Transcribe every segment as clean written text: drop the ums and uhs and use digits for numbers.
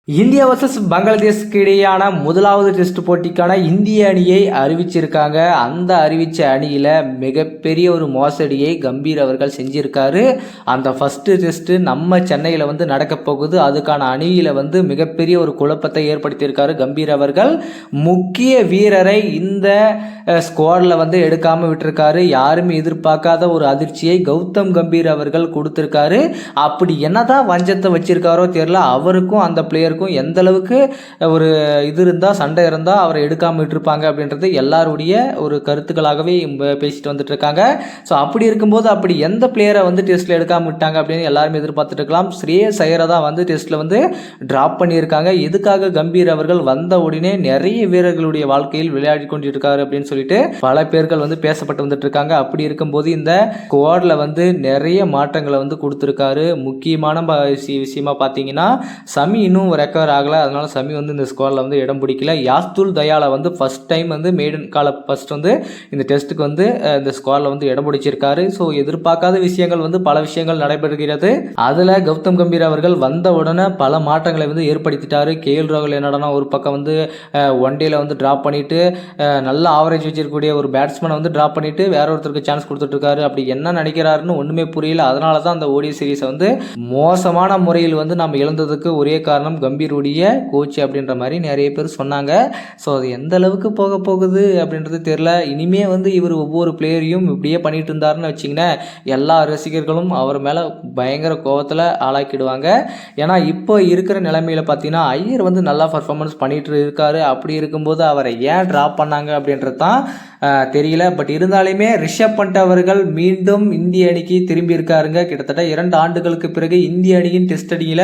India versus பங்களாதேஷ்க்கு இடையேயான முதலாவது test போட்டிக்கான இந்திய அணியை அறிவிச்சிருக்காங்க. அந்த அறிவிச்ச அணியில் மிகப்பெரிய ஒரு மோசடியை கம்பீர் அவர்கள் செஞ்சிருக்காரு. அந்த ஃபர்ஸ்ட் டெஸ்ட் நம்ம சென்னையில் நடக்க போகுது. அதுக்கான அணியில் மிகப்பெரிய ஒரு குழப்பத்தை ஏற்படுத்தியிருக்காரு கம்பீர் அவர்கள். முக்கிய வீரரை இந்த ஸ்குவாடில் எடுக்காமல் விட்டுருக்காரு. யாருமே எதிர்பார்க்காத ஒரு அதிர்ச்சியை கௌதம் கம்பீர் அவர்கள் கொடுத்துருக்காரு. அப்படி என்னதான் வஞ்சத்தை வச்சிருக்காரோ தெரியல, அவருக்கும் அந்த பிளேயர் எந்த அளவுக்கு ஒரு இது இருந்தால் சண்டை இருந்தால் அவரை எடுக்காமல் விட்டுருப்பாங்க அப்படின்றது எல்லாருடைய ஒரு கருத்துக்களாகவே பேசிட்டு வந்துட்டு இருக்காங்க. ஸோ அப்படி இருக்கும்போது அப்படி எந்த பிளேயரை டெஸ்ட்டில் எடுக்காமல் விட்டாங்க அப்படின்னு எல்லாருமே எதிர்பார்த்துட்டு இருக்கலாம். ஸ்ரேயஸ் ஐயரை தான் டெஸ்ட்டில் ட்ராப் பண்ணியிருக்காங்க. எதுக்காக கம்பீர் அவர்கள் வந்த உடனே நிறைய வீரர்களுடைய வாழ்க்கையில் விளையாடி கொண்டிருக்காரு அப்படின்னு சொல்லிட்டு பல பேர்கள் பேசப்பட்டு வந்துட்டு இருக்காங்க. அப்படி இருக்கும்போது இந்த ஸ்குவாடில் நிறைய மாற்றங்களை கொடுத்துருக்காரு. முக்கியமான விஷயமா பார்த்தீங்கன்னா சமி இன்னும் ரெக்கவர் ஆகலை. அதனால சமி இந்த ஸ்குவாடில் இடம் பிடிக்கல. யாஸ்துல் தயாலா ஃபர்ஸ்ட் டைம் மேடன் கால ஃபர்ஸ்ட் இந்த டெஸ்ட்டுக்கு இந்த ஸ்குவாடில் இடம் பிடிச்சிருக்காரு. ஸோ எதிர்பார்க்காத விஷயங்கள் பல விஷயங்கள் நடைபெறுகிறது. அதில் கௌதம் கம்பீர் அவர்கள் வந்த உடனே பல மாற்றங்களை ஏற்படுத்திட்டாரு. கேஎல் ராகுல் என்னடனா ஒரு பக்கம் ஒன் டேல ட்ராப் பண்ணிட்டு நல்ல ஆவரேஜ் வச்சிருக்கக்கூடிய ஒரு பேட்ஸ்மேனை ட்ராப் பண்ணிட்டு வேற ஒருத்தருக்கு சான்ஸ் கொடுத்துட்டு இருக்காரு. அப்படி என்ன நினைக்கிறாருன்னு ஒன்றுமே புரியல. அதனால தான் அந்த ஓடிஐ சீரீஸை மோசமான முறையில் நம்ம இழந்ததுக்கு ஒரே காரணம் கம்பீருடைய கோச் அப்படின்ற மாதிரி நிறைய பேர் சொன்னாங்க. ஸோ அது எந்த அளவுக்கு போக போகுது அப்படின்றது தெரியல. இனிமே இவர் ஒவ்வொரு பிளேயரையும் இப்படியே பண்ணிட்டு இருந்தாருன்னு வச்சிங்கன்னா எல்லா ரசிகர்களும் அவர் மேலே பயங்கர கோபத்தில் ஆளாக்கிடுவாங்க. ஏன்னா இப்போ இருக்கிற நிலைமையில் பார்த்தீங்கன்னா ஐயர் நல்லா பர்ஃபார்மன்ஸ் பண்ணிட்டு இருக்காரு. அப்படி இருக்கும்போது அவரை ஏன் ட்ராப் பண்ணாங்க அப்படின்றது தான் தெரியல. பட் இருந்தாலுமே ரிஷப் பண்ட் அவர்கள் மீண்டும் இந்திய அணிக்கு திரும்பி இருக்காருங்க. கிட்டத்தட்ட 2 ஆண்டுகளுக்கு பிறகு இந்திய அணியின் டெஸ்ட் அணியில்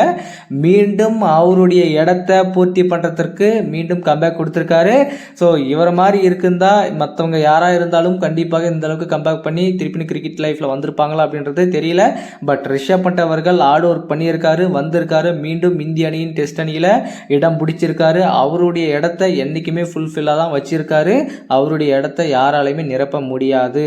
மீண்டும் அவருடைய இடத்தை பூர்த்தி பண்ணுறதுக்கு மீண்டும் கம்பேக் கொடுத்துருக்காரு. ஸோ இவரை மாதிரி இருக்குந்தா மற்றவங்க யாராக இருந்தாலும் கண்டிப்பாக இந்த அளவுக்கு கம்பேக் பண்ணி திருப்பி கிரிக்கெட் லைஃப்பில் வந்திருப்பாங்களா அப்படின்றது தெரியல. பட் ரிஷப் பண்ட் அவர்கள் ஹார்ட் ஒர்க் பண்ணியிருக்காரு, வந்திருக்காரு, மீண்டும் இந்திய அணியின் டெஸ்ட் அணியில் இடம் பிடிச்சிருக்காரு. அவருடைய இடத்தை என்றைக்குமே ஃபுல்ஃபில்லாக தான் வச்சிருக்காரு. அவருடைய இடத்தை யாராலையுமே நிரப்ப முடியாது.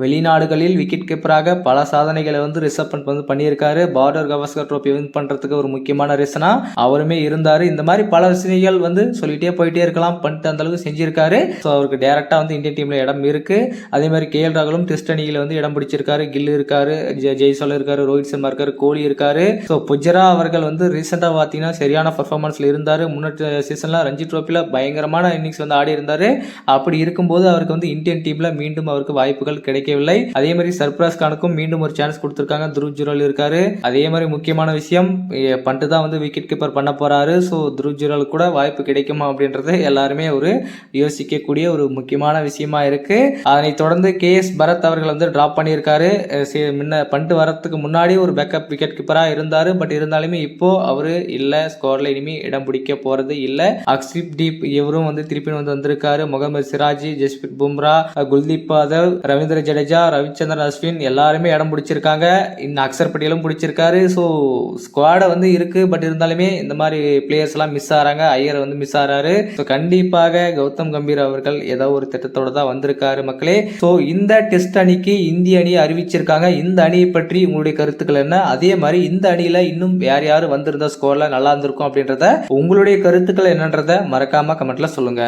வெளிநாடுகளில் விக்கெட் கீப்பராக பல சாதனைகளை ரிஷப் பண்ட் பண்ணியிருக்காரு. பார்டர் கவாஸ்கர் ட்ரோஃபி வின் பண்ணுறதுக்கு ஒரு முக்கியமான ரீசனா அவருமே இருந்தார். இந்த மாதிரி பல விஷயங்கள் சொல்லிட்டே போயிட்டே இருக்கலாம். பண்ட் அந்த அளவுக்கு செஞ்சிருக்காரு. ஸோ அவருக்கு டேரக்டா இந்தியன் டீம்ல இடம் இருக்கு. அதே மாதிரி கேஎல் ராகுலும் டெஸ்ட் அணியில் இடம் பிடிச்சிருக்காரு. கில் இருக்காரு, ஜெய்ஸ்வால் இருக்காரு, ரோஹித் சர்மா இருக்காரு, கோலி இருக்காரு. ஸோ புஜரா அவர்கள் ரீசெண்டா பார்த்தீங்கன்னா சரியான பர்ஃபார்மன்ஸ்ல இருந்தாரு. முன்னாடி சீசன்ல ரஞ்சி ட்ரோஃபில பயங்கரமான இன்னிங்ஸ் ஆடி இருந்தாரு. அப்படி இருக்கும்போது அவருக்கு இந்தியன் டீம்ல மீண்டும் அவருக்கு வாய்ப்புகள் கிடைக்கவில்லை. அதே மாதிரி சர்ப்ராஸ் கானுக்கும் மீண்டும் ஒரு சான்ஸ் கொடுத்திருக்காங்க. துருவ் ஜுரல் இருக்காரு. அதே மாதிரி முக்கியமான விஷயம் பண்ட் தான் விக்கெட் கீப்பர் பண்ண போறாரு. ஸோ துருவ் ஜுரல் கூட வாய்ப்பு கிடைக்குமா அப்படின்றது எல்லாருமே ஒரு யோசிக்கக்கூடிய ஒரு முக்கியமான விஷயமா இருக்கு. அதனை தொடர்ந்து KS பரத் அவர்கள் டிராப் பண்ணியிருக்காரு. முன்ன பண்ட் வரத்துக்கு முன்னாடி ஒரு பேக்கப் விக்கெட் கீப்பரா இருந்தாரு. பட் இருந்தாலுமே இப்போ அவரு இல்ல, ஸ்குவாட்ல இனிமே இடம் பிடிக்க போறது இல்ல. அக்ஷிப் தீப் இவரும் திருப்பி வந்திருக்காரு. முகமது சிராஜ், ஜஸ்பிரித் பும்ரா, குல்தீப் யாதவ், ரவீந்திர ஜடேஜா, ரவிச்சந்திரன் அஸ்வின் எல்லாருமே இடம் பிடிச்சிருக்காங்க. இன்னும் அக்சர் பட்டேலும் பிடிச்சிருக்காரு. ஸோ ஸ்குவாட இருக்கு. பட் இருந்தாலுமே இந்த மாதிரி பிளேயர்ஸ் எல்லாம் மிஸ் ஆறாங்க. ஐயர் மிஸ் ஆறாரு. ஸோ கண்டிப்பாக கௌதம் கம்பீர் அவர்கள் ஏதோ ஒரு திட்டத்தோட தான் வந்திருக்காரு மக்களே. ஸோ இந்த டெஸ்ட் அணிக்கு இந்திய அணியை அறிவிச்சிருக்காங்க. இந்த அணியை பற்றி உங்களுடைய கருத்துக்கள் என்ன? அதே மாதிரி இந்த அணியில இன்னும் யார் யார் வந்திருந்தா ஸ்கோர்ல நல்லா இருந்திருக்கும் அப்படின்றத உங்களுடைய கருத்துக்கள் என்னன்றத மறக்காம கமெண்ட்ல சொல்லுங்க.